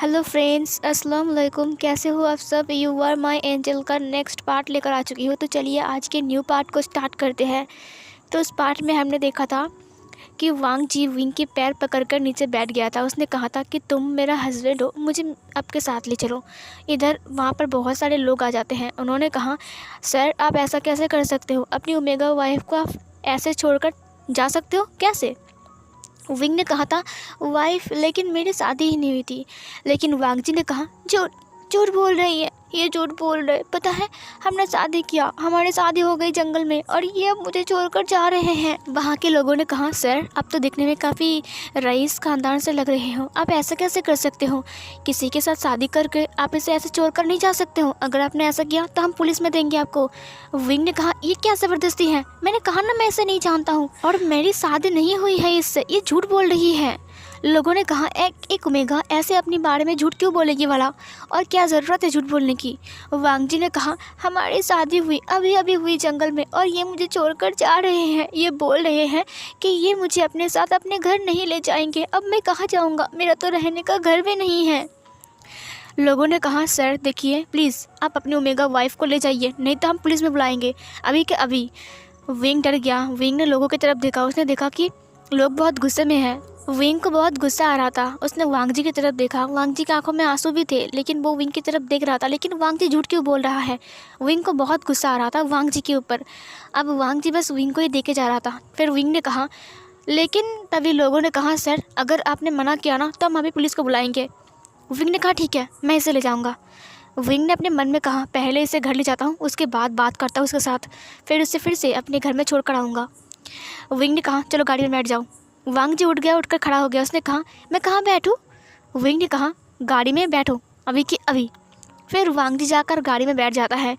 Hello friends, अस्सलाम वालेकुम। कैसे हो आप सब? यू आर माय एंजल का नेक्स्ट पार्ट लेकर आ चुकी हूँ। तो चलिए आज के न्यू पार्ट को स्टार्ट करते हैं। तो उस पार्ट में हमने देखा था कि वांग जी विंग के पैर पकड़कर नीचे बैठ गया था। उसने कहा था कि तुम मेरा हस्बैंड हो, मुझे आपके साथ ले चलो। इधर वहाँ पर बहुत सारे लोग आ जाते हैं। उन्होंने कहा, सर आप ऐसा कैसे कर सकते हो? अपनी ओमेगा वाइफ को आप ऐसे छोड़कर जा सकते हो कैसे? विंग ने कहा था, वाइफ लेकिन मेरी शादी ही नहीं हुई थी। लेकिन वांग जी ने कहा, झूठ झूठ बोल रही है, ये झूठ बोल रहे। पता है हमने शादी किया, हमारी शादी हो गई जंगल में, और ये अब मुझे छोड़कर जा रहे हैं। वहाँ के लोगों ने कहा, सर आप तो दिखने में काफ़ी रईस खानदान से लग रहे हो, आप ऐसा कैसे कर सकते हो? किसी के साथ शादी करके आप इसे ऐसे छोड़कर नहीं जा सकते हो। अगर आपने ऐसा किया तो हम पुलिस में देंगे आपको। विंग ने कहा, ये क्या ज़बरदस्ती है? मैंने कहा ना मैं इसे नहीं जानता हूँ, और मेरी शादी नहीं हुई है इससे, ये झूठ बोल रही है। लोगों ने कहा, एक ओमेगा ऐसे अपने बारे में झूठ क्यों बोलेगी वाला, और क्या ज़रूरत है झूठ बोलने की? वांग जी ने कहा, हमारी शादी हुई अभी अभी हुई जंगल में, और ये मुझे छोड़कर जा रहे हैं। ये बोल रहे हैं कि ये मुझे अपने साथ अपने घर नहीं ले जाएंगे। अब मैं कहाँ जाऊँगा? मेरा तो रहने का घर भी नहीं है। लोगों ने कहा, सर देखिए प्लीज़ आप अपनी ओमेगा वाइफ को ले जाइए, नहीं तो हम पुलिस में बुलाएंगे अभी के अभी। विंग डर गया। विंग ने लोगों की तरफ देखा। उसने देखा कि लोग बहुत गुस्से में हैं। विंग को बहुत गुस्सा आ रहा था। उसने वांग जी की तरफ देखा। वांग जी की आंखों में आंसू भी थे, लेकिन वो विंग की तरफ देख रहा था। लेकिन वांग जी झूठ क्यों बोल रहा है? विंग को बहुत गुस्सा आ रहा था वांग जी के ऊपर। अब वांग जी बस विंग को ही देखे जा रहा था। फिर विंग ने कहा, लेकिन तभी लोगों ने कहा, सर अगर आपने मना किया ना तो हम अभी पुलिस को बुलाएंगे। विंग ने कहा, ठीक है मैं इसे ले जाऊँगा। विंग ने अपने मन में कहा, पहले इसे घर ले जाता हूँ, उसके बाद बात करता हूँ उसके साथ, फिर उसे फिर से अपने घर में छोड़ कर आऊँगा। विंग ने कहा, चलो गाड़ी में बैठ जाओ। वांग जी उठ गया, उठकर खड़ा हो गया। उसने कहा, मैं कहाँ बैठूँ? विंग ने कहा, गाड़ी में बैठो अभी की अभी। फिर वांग जी जाकर गाड़ी में बैठ जाता है।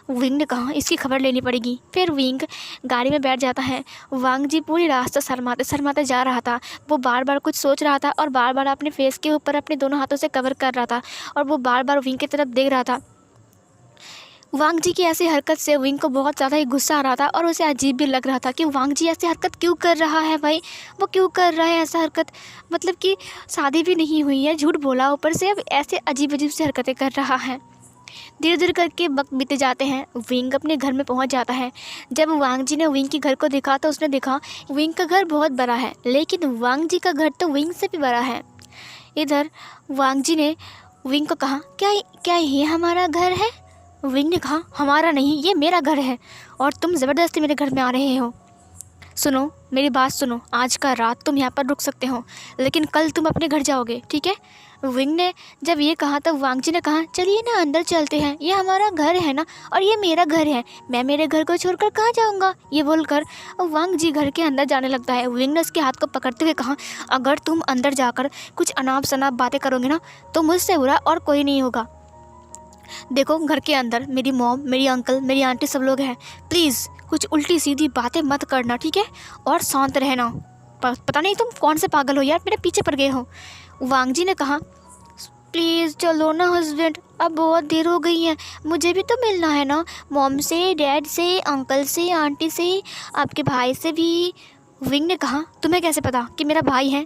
विंग ने कहा, इसकी खबर लेनी पड़ेगी। फिर विंग गाड़ी में बैठ जाता है। वांग जी पूरी रास्ता शर्माते शर्माते जा रहा था। वो बार बार कुछ सोच रहा था, और बार बार अपने फेस के ऊपर अपने दोनों हाथों से कवर कर रहा था, और वो बार बार विंग की तरफ देख रहा था। वांग जी की ऐसी हरकत से विंग को बहुत ज़्यादा ही गुस्सा आ रहा था, और उसे अजीब भी लग रहा था कि वांग जी ऐसी हरकत क्यों कर रहा है। भाई वो क्यों कर रहा है ऐसा हरकत? मतलब कि शादी भी नहीं हुई है, झूठ बोला, ऊपर से अब ऐसे अजीब अजीब सी हरकतें कर रहा है। धीरे धीरे करके वक्त बीते जाते हैं। विंग अपने घर में पहुंच जाता है। जब वांग जी ने विंग के घर को देखा तो उसने देखा विंग का घर बहुत बड़ा है, लेकिन वांग जी का घर तो विंग से भी बड़ा है। इधर वांग जी ने विंग को कहा, क्या क्या ये हमारा घर है? विंग ने कहा, हमारा नहीं, ये मेरा घर है, और तुम ज़बरदस्ती मेरे घर में आ रहे हो। सुनो मेरी बात सुनो, आज का रात तुम यहाँ पर रुक सकते हो, लेकिन कल तुम अपने घर जाओगे, ठीक है? विंग ने जब ये कहा तब वांग जी ने कहा, चलिए ना अंदर चलते हैं, ये हमारा घर है ना, और ये मेरा घर है, मैं मेरे घर को छोड़कर कहाँ जाऊँगा? ये बोलकर वांग जी घर के अंदर जाने लगता है। विंग ने उसके हाथ को पकड़ते हुए कहा, अगर तुम अंदर जाकर कुछ अनाप शनाप बातें करोगे ना तो मुझसे बुरा और कोई नहीं होगा। देखो घर के अंदर मेरी मॉम, मेरी अंकल, मेरी आंटी सब लोग हैं, प्लीज़ कुछ उल्टी सीधी बातें मत करना, ठीक है? और शांत रहना। पता नहीं तुम कौन से पागल हो यार, मेरे पीछे पड़ गए हो। वांग जी ने कहा, प्लीज़ चलो ना हस्बैंड, अब बहुत देर हो गई है, मुझे भी तो मिलना है ना, मॉम से, डैड से, अंकल से, आंटी से, आपके भाई से भी। विंग ने कहा, तुम्हें कैसे पता कि मेरा भाई है?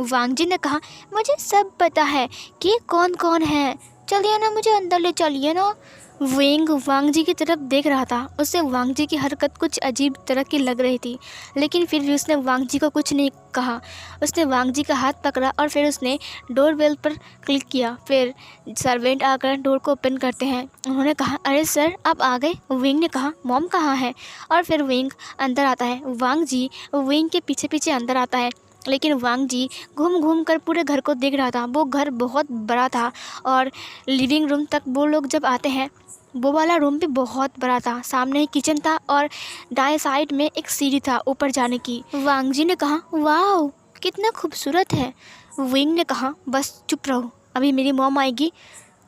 वांग जी ने कहा, मुझे सब पता है कि कौन कौन है, चलिए ना मुझे अंदर ले चलिए ना। विंग वांग जी की तरफ देख रहा था। उसे वांग जी की हरकत कुछ अजीब तरह की लग रही थी, लेकिन फिर भी उसने वांग जी को कुछ नहीं कहा। उसने वांग जी का हाथ पकड़ा, और फिर उसने डोर बेल पर क्लिक किया। फिर सर्वेंट आकर डोर को ओपन करते हैं। उन्होंने कहा, अरे सर आप आ गए। विंग ने कहा, मॉम कहाँ है? और फिर विंग अंदर आता है। वांग जी विंग के पीछे पीछे अंदर आता है, लेकिन वांग जी घूम घूम कर पूरे घर को देख रहा था। वो घर बहुत बड़ा था, और लिविंग रूम तक वो लोग जब आते हैं, वो वाला रूम भी बहुत बड़ा था। सामने ही किचन था, और दाएं साइड में एक सीढ़ी था ऊपर जाने की। वांग जी ने कहा, वाह कितना खूबसूरत है। विंग ने कहा, बस चुप रहो, अभी मेरी मॉम आएगी,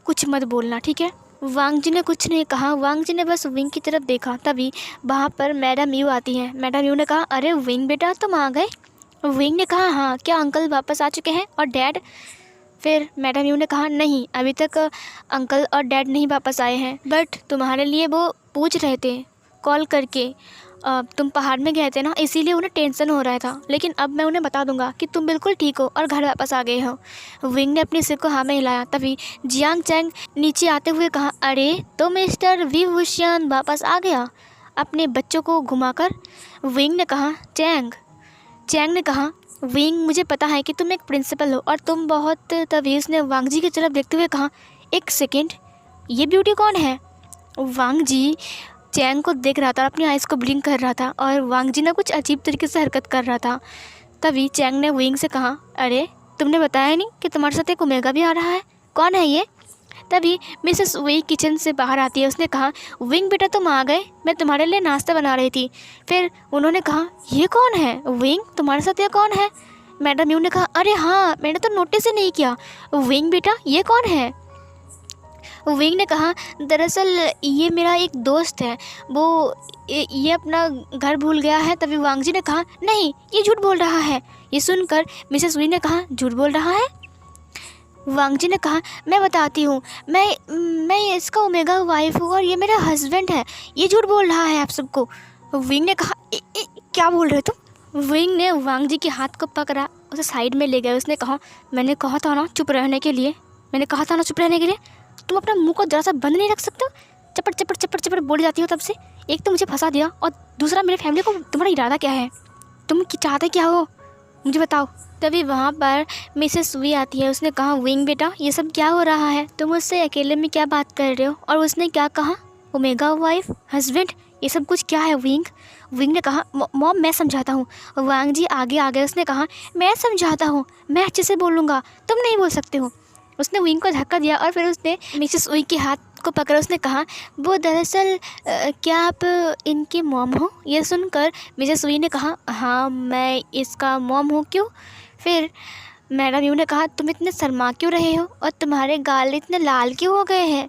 कुछ मत बोलना, ठीक है? वांग जी ने कुछ नहीं कहा। वांग जी ने बस विंग की तरफ देखा। तभी वहाँ पर मैडम यू आती हैं। मैडम यू ने कहा, अरे विंग बेटा तुम आ गए? विंग ने कहा, हाँ, क्या अंकल वापस आ चुके हैं और डैड? फिर मैडम यू ने कहा, नहीं अभी तक अंकल और डैड नहीं वापस आए हैं, बट तुम्हारे लिए वो पूछ रहे थे कॉल करके, तुम पहाड़ में गए थे ना, इसीलिए उन्हें टेंशन हो रहा था, लेकिन अब मैं उन्हें बता दूंगा कि तुम बिल्कुल ठीक हो और घर वापस आ गए हो। विंग ने अपने सिर को हाँ में हिलाया। तभी जियांग चैंग नीचे आते हुए कहा, अरे तो मिस्टर वी वुशियन वापस आ गया। अपने बच्चों को घुमाकर विंग ने कहा, चैंग ने कहा, विंग मुझे पता है कि तुम एक प्रिंसिपल हो और तुम बहुत। तभी उसने वांग जी की तरफ देखते हुए कहा, एक सेकेंड, ये ब्यूटी कौन है? वांग जी चैंग को देख रहा था और अपनी आइज़ को ब्लिंक कर रहा था और वांग जी ने कुछ अजीब तरीके से हरकत कर रहा था। तभी चैंग ने विंग से कहा, अरे तुमने बताया नहीं कि तुम्हारे साथ एक ओमेगा भी आ रहा है, कौन है ये? तभी मिसेस वी किचन से बाहर आती है। उसने कहा, विंग बेटा तुम आ गए, मैं तुम्हारे लिए नाश्ता बना रही थी। फिर उन्होंने कहा, ये कौन है? विंग तुम्हारे साथ ये कौन है? मैडम यू ने कहा, अरे हाँ, मैंने तो नोटिस ही नहीं किया। विंग बेटा ये कौन है? विंग ने कहा, दरअसल ये मेरा एक दोस्त है, वो ये अपना घर भूल गया है। तभी वांग जी ने कहा, नहीं ये झूठ बोल रहा है। ये सुनकर मिसेस वी ने कहा, झूठ बोल रहा है? वांग जी ने कहा, मैं बताती हूँ, मैं इसका ओमेगा वाइफ हूँ और ये मेरा हस्बैंड है, ये झूठ बोल रहा है आप सबको। विंग ने कहा, क्या बोल रहे हो तुम? विंग ने वांग जी के हाथ को पकड़ा, उसे साइड में ले गया। उसने कहा, मैंने कहा था ना चुप रहने के लिए, तुम अपना मुंह को जरा सा बंद नहीं रख सकते हो? चपट चपट चपट चपट बोल जाती हो तब से। एक तो मुझे फंसा दिया और दूसरा मेरे फैमिली को। तुम्हारा इरादा क्या है? तुम चाहते क्या हो, मुझे बताओ। तभी वहाँ पर मिसेस वी आती है। उसने कहा, विंग बेटा ये सब क्या हो रहा है? तुम उससे अकेले में क्या बात कर रहे हो? और उसने क्या कहा, ओमेगा वाइफ, हस्बैंड, ये सब कुछ क्या है विंग? विंग ने कहा, मॉम मैं समझाता हूँ। वांग जी आगे आ गए। उसने कहा, मैं समझाता हूँ, मैं अच्छे से बोलूँगा, तुम नहीं बोल सकते हो। उसने विंग को धक्का दिया और फिर उसने मिसेस वी के हाथ को पकड़ा। उसने कहा, वो दरअसल क्या आप इनकी मॉम हो? ये सुनकर मिसेस वी ने कहा, हाँ मैं इसका मॉम हूँ। क्यों? फिर मैडम यू ने कहा, तुम इतने शर्मा क्यों रहे हो और तुम्हारे गाल इतने लाल क्यों हो गए हैं?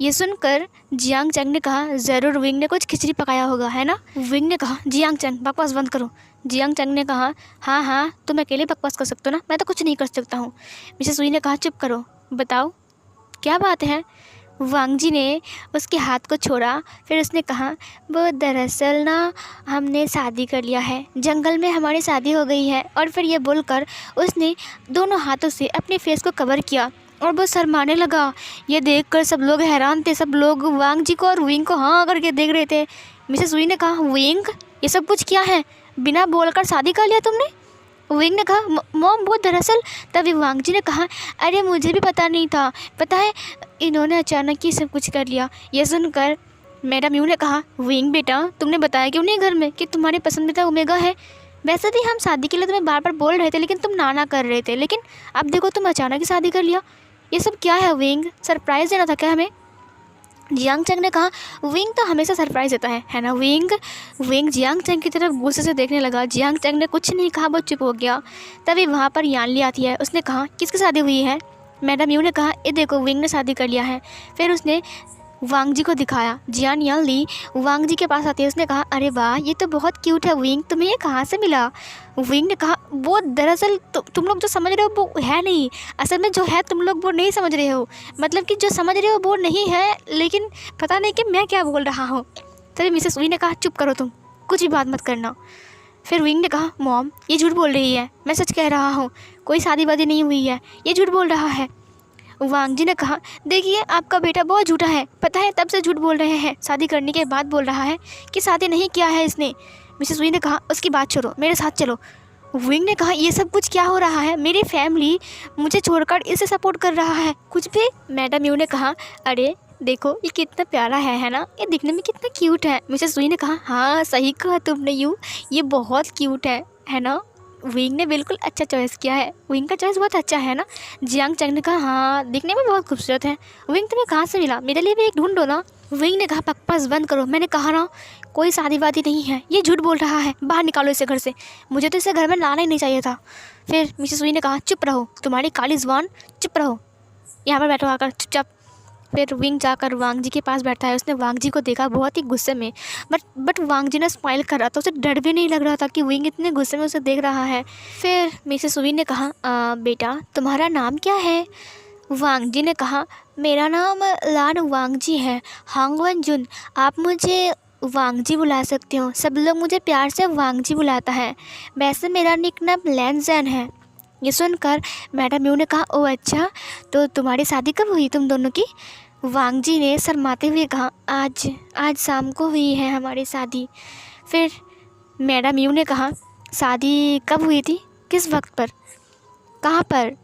ये सुनकर जियांग चैंग ने कहा, ज़रूर विंग ने कुछ खिचड़ी पकाया होगा, है ना? विंग ने कहा, जियांग चैंग बकवास बंद करो। जियांग चैंग ने कहा, हाँ हाँ तुम अकेले बकवास कर सकते हो ना, मैं तो कुछ नहीं कर सकता हूँ। मिसेस वी ने कहा, चुप करो, बताओ क्या बात है? वांग जी ने उसके हाथ को छोड़ा। फिर उसने कहा, वो दरअसल ना हमने शादी कर लिया है, जंगल में हमारी शादी हो गई है। और फिर ये बोलकर उसने दोनों हाथों से अपने फेस को कवर किया और वो शर्माने लगा। ये देखकर सब लोग हैरान थे। सब लोग वांग जी को और विंग को हाँ करके देख रहे थे। मिसेस वी ने कहा, विंग ये सब कुछ क्या है? बिना बोलकर शादी कर लिया तुमने? विंग ने कहा, मॉम वो दरअसल। तभी वांग जी ने कहा, अरे मुझे भी पता नहीं था, पता है इन्होंने अचानक ही सब कुछ कर लिया। यह सुनकर मैडम यू ने कहा, विंग बेटा तुमने बताया क्यों नहीं घर में कि तुम्हारे पसंदीदा ओमेगा है? वैसे भी हम शादी के लिए तुम्हें बार बार बोल रहे थे, लेकिन तुम ना कर रहे थे, लेकिन अब देखो तुम अचानक ही शादी कर लिया। ये सब क्या है विंग? सरप्राइज़ देना था क्या हमें? जियांग चैंग ने कहा, विंग तो हमेशा सरप्राइज़ देता है ना विंग? विंग जियांग चैंग की तरफ गुस्से से देखने लगा। जियांग चैंग ने कुछ नहीं कहा, वो चुप हो गया। तभी वहाँ पर यानली आती है। उसने कहा, किसकी शादी हुई है? मैडम यू ने कहा, ये देखो विंग ने शादी कर लिया है। फिर उसने वांग जी को दिखाया। जियान यानली वांग जी के पास आती है। उसने कहा, अरे वाह ये तो बहुत क्यूट है विंग, तुम्हें ये कहाँ से मिला? विंग ने कहा, वो दरअसल तुम लोग जो समझ रहे हो वो है नहीं, असल में जो है तुम लोग वो नहीं समझ रहे हो, मतलब कि जो समझ रहे हो वो नहीं है, लेकिन पता नहीं कि मैं क्या बोल रहा हूँ। तभी मिसेस वी ने कहा, चुप करो तुम, कुछ भी बात मत करना। फिर विंग ने कहा, मॉम ये झूठ बोल रही है, मैं सच कह रहा हूँ, कोई शादी वादी नहीं हुई है, ये झूठ बोल रहा है। वांग जी ने कहा, देखिए आपका बेटा बहुत झूठा है, पता है तब से झूठ बोल रहे हैं, शादी करने के बाद बोल रहा है कि शादी नहीं किया है इसने। मिसेस वी ने कहा, उसकी बात छोड़ो, मेरे साथ चलो। विंग ने कहा, ये सब कुछ क्या हो रहा है? मेरी फैमिली मुझे छोड़कर इसे सपोर्ट कर रहा है, कुछ भी। मैडम यू ने कहा, अरे देखो ये कितना प्यारा है ना, ये दिखने में कितना क्यूट है। मिसेस वी ने कहा, हाँ सही कहा तुमने यू, ये बहुत क्यूट है ना? विंग ने बिल्कुल अच्छा चॉइस किया है, विंग का चॉइस बहुत अच्छा है ना? जियांग चैंग ने कहा, हाँ दिखने में बहुत खूबसूरत है। विंग तुम्हें कहाँ से मिला? मेरे लिए भी एक ढूंढो ना। विंग ने कहा, बकवास बंद करो, मैंने कहा ना कोई शादी वादी नहीं है, ये झूठ बोल रहा है, बाहर निकालो इसे घर से, मुझे तो इसे घर में लाना ही नहीं चाहिए था। फिर मिसेस वी ने कहा, चुप रहो, तुम्हारी काली ज़ुबान, चुप रहो, यहाँ पर बैठो आकर चुपचाप। फिर विंग जाकर वांग जी के पास बैठा है। उसने वांग जी को देखा बहुत ही गुस्से में, बट वांग जी ने स्माइल कर रहा था, उसे डर भी नहीं लग रहा था कि विंग इतने गुस्से में उसे देख रहा है। फिर मिसेस वी ने कहा, बेटा तुम्हारा नाम क्या है? वांग जी ने कहा, मेरा नाम लान वांग जी है, हांग वन जुन, आप मुझे वांग जी बुला सकती हो। सब लोग मुझे प्यार से वांग जी बुलाता है। वैसे मेरा निक नाम लैन जैन है। ये सुनकर मैडम यू ने कहा, ओह अच्छा, तो तुम्हारी शादी कब हुई तुम दोनों की? वांग जी ने शर्माते हुए कहा, आज शाम को हुई है हमारी शादी। फिर मैडम यू ने कहा, शादी कब हुई थी, किस वक्त पर, कहाँ पर?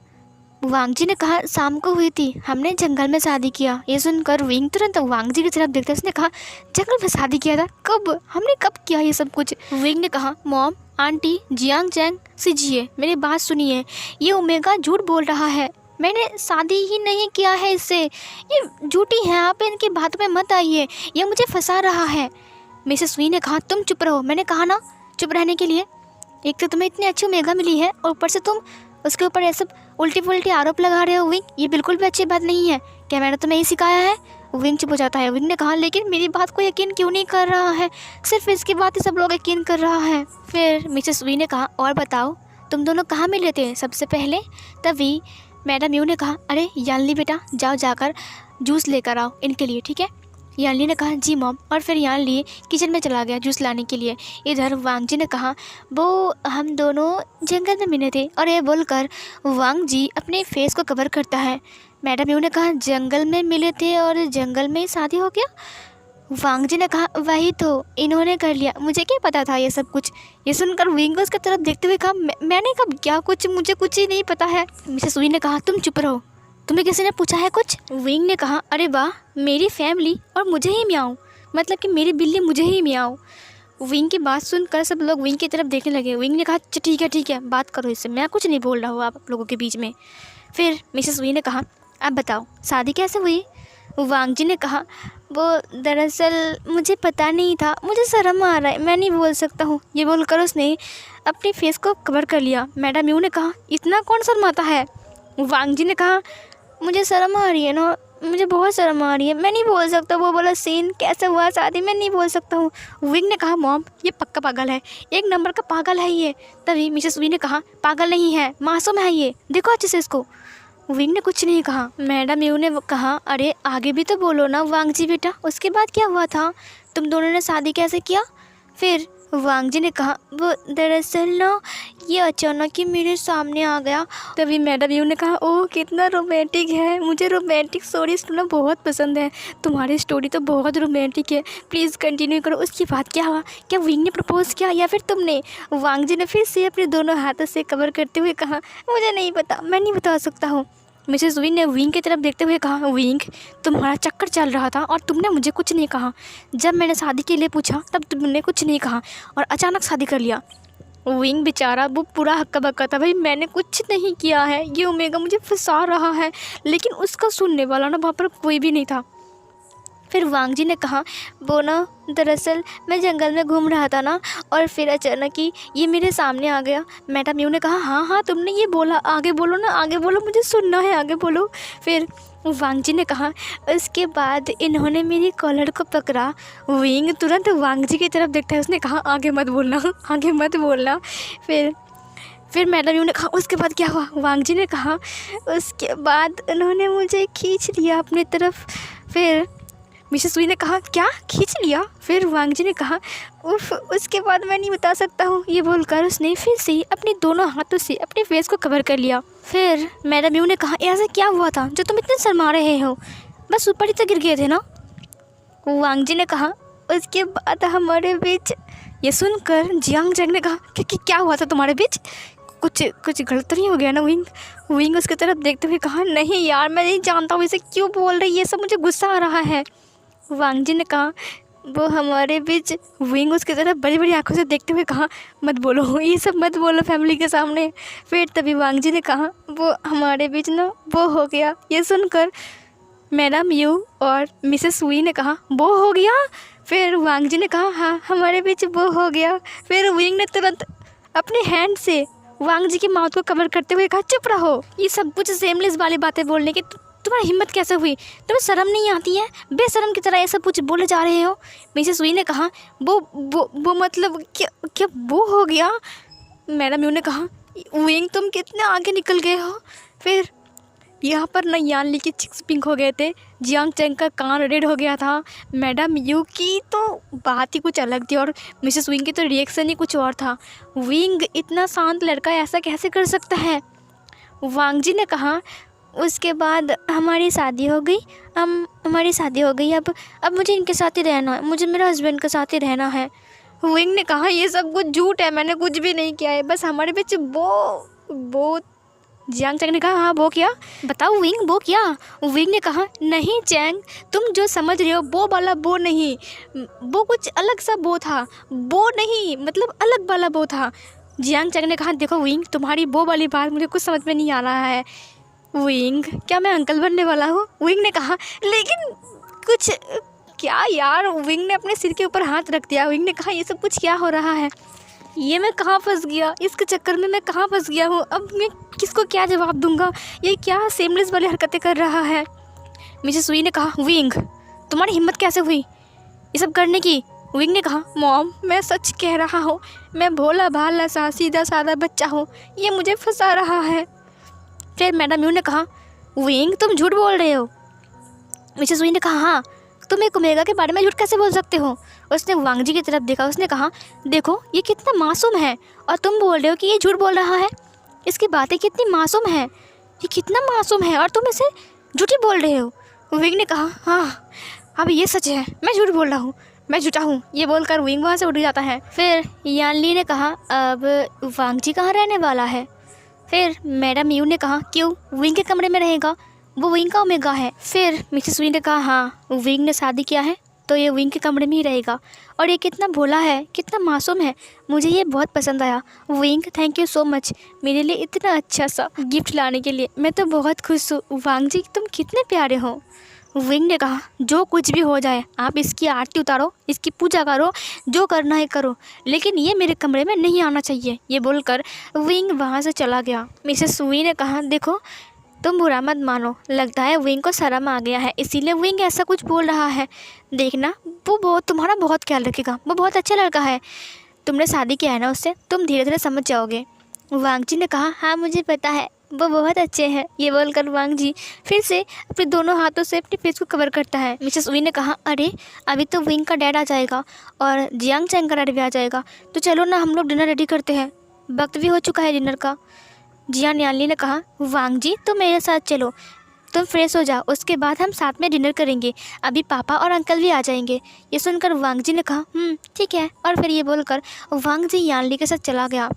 वांग जी ने कहा, शाम को हुई थी, हमने जंगल में शादी किया। ये सुनकर विंग तुरंत वांग जी की तरफ देखते उसने कहा, जंगल में शादी किया था? कब, हमने कब किया ये सब कुछ? विंग ने कहा, मॉम, आंटी, जियांग जैंग सीजिए, मेरी बात सुनिए, ये ओमेगा झूठ बोल रहा है, मैंने शादी ही नहीं किया है इससे, ये झूठी है, आप इनकी बात में मत आइए, ये मुझे फंसा रहा है। मिसेस वी ने कहा, तुम चुप रहो, मैंने कहा ना चुप रहने के लिए। एक तो तुम्हें इतनी अच्छी ओमेगा मिली है और ऊपर से तुम उसके ऊपर ये सब उल्टी पुल्टी आरोप लगा रहे हो विंग, ये बिल्कुल भी अच्छी बात नहीं है। क्या मैंने तुम्हें यही सिखाया है? विंग चुप हो जाता है। विंग ने कहा, लेकिन मेरी बात को यकीन क्यों नहीं कर रहा है? सिर्फ इसकी बात ही सब लोग यकीन कर रहा है। फिर मिसेस वी ने कहा, और बताओ तुम दोनों कहाँ मिले थे सबसे पहले? तभी मैडम यू ने कहा, अरे यानली बेटा, जाओ जाकर जूस लेकर आओ इनके लिए, ठीक है? यानली ने कहा, जी मॉम, और फिर यानली किचन में चला गया जूस लाने के लिए। इधर वांग जी ने कहा, वो हम दोनों जंगल में मिले थे, और ये बोलकर वांग जी अपने फेस को कवर करता है। मैडम यू ने कहा, जंगल में मिले थे और जंगल में ही शादी हो गया? वांग जी ने कहा, वही तो इन्होंने कर लिया, मुझे क्या पता था ये सब कुछ। ये सुनकर विंग उसकी तरफ देखते हुए कहा, मैंने कब क्या कुछ, मुझे कुछ ही नहीं पता है। मिसेस वी ने कहा, तुम चुप रहो, तुम्हें किसी ने पूछा है कुछ? विंग ने कहा, अरे वाह, मेरी फैमिली और मुझे ही मियाऊं, मतलब कि मेरी बिल्ली मुझे ही मियाऊं। विंग की बात सुनकर सब लोग विंग की तरफ देखने लगे। विंग ने कहा, ठीक है, बात करो इससे, मैं कुछ नहीं बोल रहा हूँ आप लोगों के बीच में। फिर मिसेस वी ने कहा, अब बताओ शादी कैसे हुई? वांग जी ने कहा, वो दरअसल मुझे पता नहीं था, मुझे शर्म आ रहा है, मैं नहीं बोल सकता हूँ। ये बोलकर उसने अपने फेस को कवर कर लिया। मैडम यू ने कहा, इतना कौन शर्माता है? वांग जी ने कहा, मुझे शर्म आ रही है ना, मुझे बहुत शर्म आ रही है, मैं नहीं बोल सकता। वो बोला, सीन कैसे हुआ शादी, मैं नहीं बोल सकता हूँ। विंग ने कहा, मॉम, ये पक्का पागल है, एक नंबर का पागल है ये। तभी मिसेस वी ने कहा, पागल नहीं है, मासूम है ये, देखो अच्छे से इसको। विंग ने कुछ नहीं कहा। मैडम यू ने कहा, अरे आगे भी तो बोलो ना वांग जी बेटा, उसके बाद क्या हुआ था, तुम दोनों ने शादी कैसे किया? फिर वांग जी ने कहा, वो दरअसल ना ये अचानक ही मेरे सामने आ गया। तभी मैडम यू ने कहा, ओह कितना रोमांटिक है, मुझे रोमांटिक स्टोरी सुनना बहुत पसंद है, तुम्हारी स्टोरी तो बहुत रोमांटिक है, प्लीज़ कंटिन्यू करो। उसके बाद क्या हुआ? क्या विंग ने प्रपोज़ किया या फिर तुमने? वांग जी ने फिर से अपने दोनों हाथों से कवर करते हुए कहा, मुझे नहीं पता, मैं नहीं बता सकता हूँ। मिसेस विंग ने विंग की तरफ देखते हुए कहा, विंग, तुम्हारा चक्कर चल रहा था और तुमने मुझे कुछ नहीं कहा। जब मैंने शादी के लिए पूछा तब तुमने कुछ नहीं कहा और अचानक शादी कर लिया। विंग बेचारा वो पूरा हक्का बक्का था, भाई मैंने कुछ नहीं किया है, ये ओमेगा मुझे फंसा रहा है, लेकिन उसका सुनने वाला ना वहाँ पर कोई भी नहीं था। फिर वांग जी ने कहा, वो ना दरअसल मैं जंगल में घूम रहा था ना, और फिर अचानक ही ये मेरे सामने आ गया। मैडम यू ने कहा, हाँ तुमने ये बोला, आगे बोलो ना, आगे बोलो, मुझे सुनना है, आगे बोलो। फिर वांग जी ने कहा, उसके बाद इन्होंने मेरी कॉलर को पकड़ा। विंग तुरंत वांग जी की तरफ देखता है, उसने कहा, आगे मत बोलना, आगे मत बोलना। फिर मैडम यू ने कहा, उसके बाद क्या हुआ? वांग जी ने कहा, उसके बाद उन्होंने मुझे खींच लिया अपनी तरफ। फिर मिसेस वी ने कहा, क्या खींच लिया? फिर वांग जी ने कहा, उफ, उसके बाद मैं नहीं बता सकता हूँ। ये बोलकर उसने फिर से अपने दोनों हाथों से अपने फेस को कवर कर लिया। फिर मैडम यू ने कहा, ऐसा क्या हुआ था जो तुम इतने शर्मा रहे हो, बस ऊपर ही तो गिर गए थे ना? वांग जी ने कहा, उसके बाद हमारे बीच। ये सुनकर जियांग जैंग ने कहा, कि क्या हुआ था तुम्हारे बीच? कुछ गलत नहीं हो गया ना? विंग उसकी तरफ देखते हुए कहा, नहीं यार, मैं नहीं जानता हूँ इसे क्यों बोल रही है, ये सब मुझे गुस्सा आ रहा है। वांग जी ने कहा, वो हमारे बीच। विंग उसकी तरफ बड़ी बड़ी आंखों से देखते हुए कहा, मत बोलो, ये सब मत बोलो फैमिली के सामने। फिर तभी वांग जी ने कहा, वो हमारे बीच ना वो हो गया। ये सुनकर मैडम यू और मिसेस वी ने कहा, वो हो गया? फिर वांग जी ने कहा, हाँ हमारे बीच वो हो गया। फिर विंग ने तुरंत अपने हैंड से वांग जी की माउथ को कवर करते हुए कहा, चुप रहो, ये सब कुछ सेमलेस वाली बातें बोलने की तुम्हारी हिम्मत कैसे हुई? तुम्हें शर्म नहीं आती है? बेशर्म की तरह ये सब कुछ बोले जा रहे हो। मिसेस वी ने कहा, वो मतलब क्या वो हो गया? मैडम यू ने कहा, विंग तुम कितने आगे निकल गए हो। फिर यहाँ पर ना यानली के चिक्स पिंक हो गए थे, जियांग चैंग का कान रेड हो गया था, मैडम यू की तो बात ही कुछ अलग थी और मिसेस विंग की तो रिएक्शन ही कुछ और था। विंग इतना शांत लड़का ऐसा कैसे कर सकता है? वांग जी ने कहा। उसके बाद हमारी शादी हो गई, हमारी शादी हो गई, अब मुझे इनके साथ ही रहना है, मुझे मेरे हस्बैंड के साथ ही रहना है। विंग ने कहा ये सब कुछ झूठ है, मैंने कुछ भी नहीं किया है, बस हमारे बीच वो जियांग चैंग ने कहा हाँ वो क्या, बताओ विंग वो क्या? विंग ने कहा नहीं चैंग, तुम जो समझ रहे हो वो वाला वो नहीं, वो कुछ अलग सा वो था, वो नहीं मतलब अलग वाला वो था। जियांग चैंग ने कहा देखो विंग, तुम्हारी वो वाली बात मुझे कुछ समझ में नहीं आ रहा है। विंग क्या मैं अंकल बनने वाला हूँ? विंग ने कहा लेकिन कुछ क्या यार। विंग ने अपने सिर के ऊपर हाथ रख दिया। विंग ने कहा ये सब कुछ क्या हो रहा है, ये मैं कहाँ फंस गया, इसके चक्कर में मैं कहाँ फंस गया हूँ, अब मैं किसको क्या जवाब दूंगा, ये क्या सेमलेस वाली हरकतें कर रहा है। मिसेस सुई ने कहा विंग तुम्हारी हिम्मत कैसे हुई ये सब करने की? विंग ने कहा मॉम मैं सच कह रहा हूँ, मैं भोला भाला सा सीधा साधा बच्चा हूँ, ये मुझे फंसा रहा है। फिर मैडम यू ने कहा विंग तुम झूठ बोल रहे हो। मिसेस सुई ने कहा हाँ, तुम एक ओमेगा के बारे में झूठ कैसे बोल सकते हो? उसने वांग जी की तरफ देखा, उसने कहा देखो ये कितना मासूम है और तुम बोल रहे हो कि ये झूठ बोल रहा है, इसकी बातें कितनी मासूम है, ये कितना मासूम है और तुम इसे झूठी बोल रहे हो। विंग ने कहा हाँ अब ये सच है, मैं झूठ बोल रहा हूँ, मैं झूठा हूँ। ये बोलकर विंग वहाँ से उठ जाता है। फिर यानली ने कहा अब वांग जी कहाँ रहने वाला है? फिर मैडम यू ने कहा क्यों, विंग के कमरे में रहेगा, वो विंग का ओमेगा है। फिर मिसेस विंग ने कहा हाँ विंग ने शादी किया है तो ये विंग के कमरे में ही रहेगा और ये कितना भोला है, कितना मासूम है, मुझे ये बहुत पसंद आया। Wing thank you so much मेरे लिए इतना अच्छा सा गिफ्ट लाने के लिए, मैं तो बहुत खुश हूँ। वांग जी तुम कितने प्यारे हो। विंग ने कहा जो कुछ भी हो जाए आप इसकी आरती उतारो, इसकी पूजा करो, जो करना है करो, लेकिन ये मेरे कमरे में नहीं आना चाहिए। ये बोलकर विंग वहाँ से चला गया। मिसेस सुई ने कहा देखो तुम बुरा मत मानो, लगता है विंग को शर्म आ गया है इसीलिए विंग ऐसा कुछ बोल रहा है, देखना वो तुम्हारा बहुत ख्याल रखेगा, वो बहुत अच्छा लड़का है, तुमने शादी किया है ना उससे, तुम धीरे धीरे समझ जाओगे। वांग जी ने कहा हाँ मुझे पता है वो बहुत अच्छे हैं। ये बोलकर वांग जी फिर से अपने दोनों हाथों से अपने फेस को कवर करता है। मिसेस वी ने कहा अरे अभी तो विंग का डैड आ जाएगा और जियांग चैंग का डैड भी आ जाएगा, तो चलो ना हम लोग डिनर रेडी करते हैं, वक्त भी हो चुका है डिनर का। जियान यानली ने कहा वांग जी तुम मेरे साथ चलो, तुम फ्रेश हो जाओ, उसके बाद हम साथ में डिनर करेंगे, अभी पापा और अंकल भी आ जाएंगे। ये सुनकर वांग जी ने कहा ठीक है, और फिर ये बोलकर वांग जी यानली के साथ चला गया।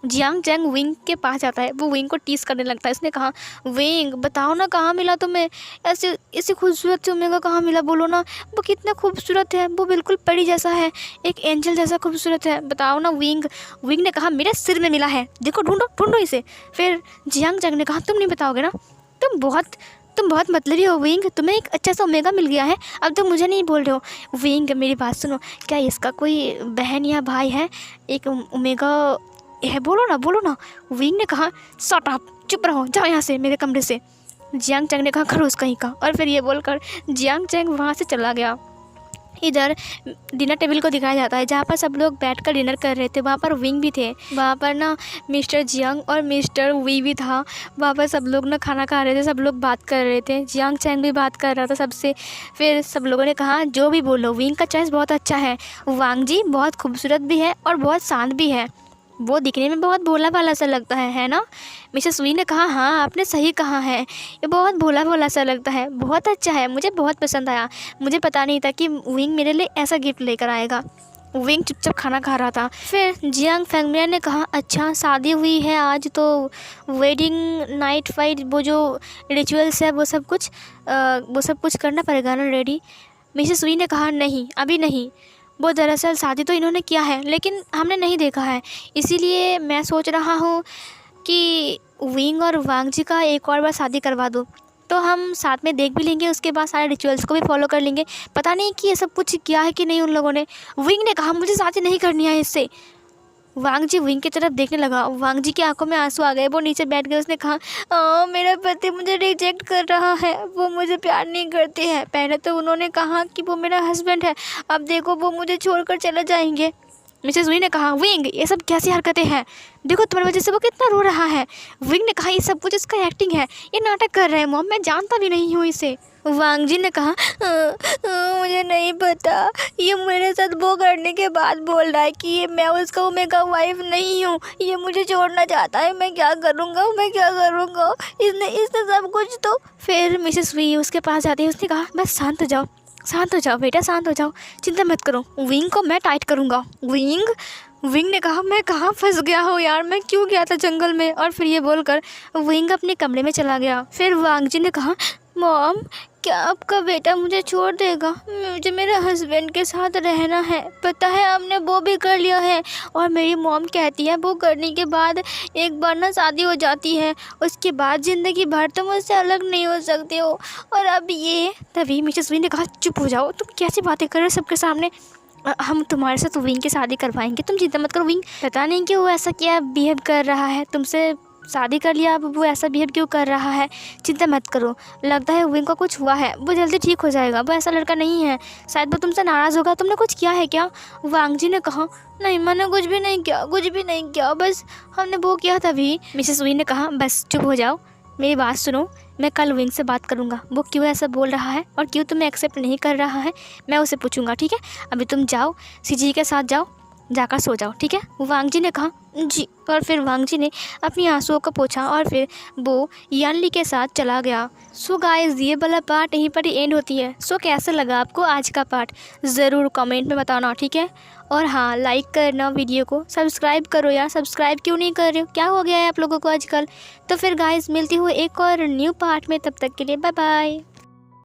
जियांग चैंग विंग के पास जाता है, वो विंग को टीस करने लगता है। इसने कहा विंग बताओ ना कहाँ मिला तुम्हें, ऐसे खूबसूरत से ओमेगा कहाँ मिला, बोलो ना, वो कितना खूबसूरत है, वो बिल्कुल परी जैसा है, एक एंजल जैसा खूबसूरत है, बताओ ना विंग। विंग ने कहा मेरे सिर में मिला है, देखो ढूंढो ढूंढो इसे। फिर जियांग चैंग ने कहा तुम नहीं बताओगे ना, तुम बहुत मतलबी हो विंग, तुम्हें एक अच्छा सा ओमेगा मिल गया है, अब तुम मुझे नहीं बोल रहे हो। विंग मेरी बात सुनो, क्या इसका कोई बहन या भाई है एक ओमेगा है, बोलो ना। विंग ने कहा शट अप, चुप रहो, जाओ यहाँ से मेरे कमरे से। जियांग चैंग ने कहा खरोस कहीं का, और फिर ये बोलकर जियांग चैंग वहाँ से चला गया। इधर डिनर टेबल को दिखाया जाता है जहाँ पर सब लोग बैठकर डिनर कर रहे थे। वहाँ पर विंग भी थे, वहाँ पर ना मिस्टर जियांग और मिस्टर वी भी था। वहाँ पर सब लोग ना खाना खा रहे थे, सब लोग बात कर रहे थे, जियांग चैंग भी बात कर रहा था सबसे। फिर सब लोगों ने कहा जो भी बोलो विंग का चॉइस बहुत अच्छा है, वांग जी बहुत खूबसूरत भी है और बहुत शांत भी है, वो दिखने में बहुत भोला भाला सा लगता है ना। मिसेस वी ने कहा हाँ आपने सही कहा है, ये बहुत भोला भाला सा लगता है, बहुत अच्छा है, मुझे बहुत पसंद आया, मुझे पता नहीं था कि विंग मेरे लिए ऐसा गिफ्ट लेकर आएगा। विंग चुपचाप खाना खा रहा था। फिर जियांग फैंगमिया ने कहा अच्छा शादी हुई है आज, तो वेडिंग नाइट फाइट वो जो रिचुअल्स है वो सब कुछ करना पड़ेगा ना रेडी। मिसेस वी ने कहा नहीं अभी नहीं, वो दरअसल शादी तो इन्होंने किया है लेकिन हमने नहीं देखा है, इसीलिए मैं सोच रहा हूँ कि विंग और वांग जी का एक और बार शादी करवा दो, तो हम साथ में देख भी लेंगे, उसके बाद सारे रिचुअल्स को भी फॉलो कर लेंगे। पता नहीं कि ये सब कुछ किया है कि नहीं उन लोगों ने। विंग ने कहा मुझे शादी नहीं करनी है इससे। वांग जी विंग की तरफ देखने लगा, वांग जी की आंखों में आंसू आ गए, वो नीचे बैठ गए। उसने कहा मेरा पति मुझे रिजेक्ट कर रहा है, वो मुझे प्यार नहीं करते हैं, पहले तो उन्होंने कहा कि वो मेरा हस्बैंड है, अब देखो वो मुझे छोड़कर चले जाएंगे। मिसेस वी ने कहा, विंग ये सब कैसी हरकतें हैं, देखो तुम्हारी वजह से वो कितना रो रहा है। विंग ने कहा, ये सब कुछ इसका एक्टिंग है, ये नाटक कर रहा है मॉम, मैं जानता भी नहीं हूँ इसे। वांग जी ने कहा, मुझे नहीं पता, ये मेरे साथ वो करने के बाद बोल रहा है कि ये मैं उसका ओमेगा वाइफ नहीं हूँ, ये मुझे छोड़ना चाहता है, मैं क्या करूँगा, मैं क्या करूँगा, इसने सब कुछ। तो फिर मिसेस वी उसके पास जाती है, उसने कहा, बस शांत हो जाओ बेटा, शांत हो जाओ, चिंता मत करो, विंग को मैं टाइट करूँगा। विंग ने कहा, मैं कहाँ फंस गया हूँ यार, मैं क्यों गया था जंगल में। और फिर ये बोलकर विंग अपने कमरे में चला गया। फिर वांग जी ने कहा, मॉम क्या आपका बेटा मुझे छोड़ देगा, मुझे मेरे हस्बैंड के साथ रहना है, पता है आपने वो भी कर लिया है, और मेरी मॉम कहती है वो करने के बाद एक बार ना शादी हो जाती है, उसके बाद ज़िंदगी भर तुम मुझसे अलग नहीं हो सकते हो, और अब ये। तभी मिसेस वी ने कहा, चुप हो जाओ, तुम कैसी बातें कर रहे हो सबके सामने, हम तुम्हारे साथ विंग की शादी करवाएंगे, तुम चिंता मत करो। विंग पता नहीं कि वो ऐसा क्या बिहेव कर रहा है, तुमसे शादी कर लिया, अब वो ऐसा बिहेव क्यों कर रहा है, चिंता मत करो, लगता है विंग को कुछ हुआ है, वो जल्दी ठीक हो जाएगा, वो ऐसा लड़का नहीं है, शायद वो तुमसे नाराज़ होगा, तुमने कुछ किया है क्या। वांग जी ने कहा, नहीं मैंने कुछ भी नहीं किया, बस हमने वो किया था भी। मिसेस वी ने कहा, बस चुप हो जाओ, मेरी बात सुनो, मैं कल विंग से बात करूँगा, वो क्यों ऐसा बोल रहा है और क्यों तुम्हें एक्सेप्ट नहीं कर रहा है, मैं उसे पूछूंगा, ठीक है। अभी तुम जाओ, सीजी के साथ जाओ, जाकर सो जाओ, ठीक है। वांग जी ने कहा, जी। और फिर वांग जी ने अपनी आंसुओं को पोंछा और फिर वो यानली के साथ चला गया। सो गाइस, ये वाला पार्ट यहीं पर ही एंड होती है। सो कैसा लगा आपको आज का पार्ट, ज़रूर कमेंट में बताना, ठीक है। और हाँ, लाइक करना, वीडियो को सब्सक्राइब करो यार, सब्सक्राइब क्यों नहीं कर रहे हो, क्या हो गया है आप लोगों को आजकल। तो फिर गाइस मिलती हूँ एक और न्यू पार्ट में, तब तक के लिए बाय बाय।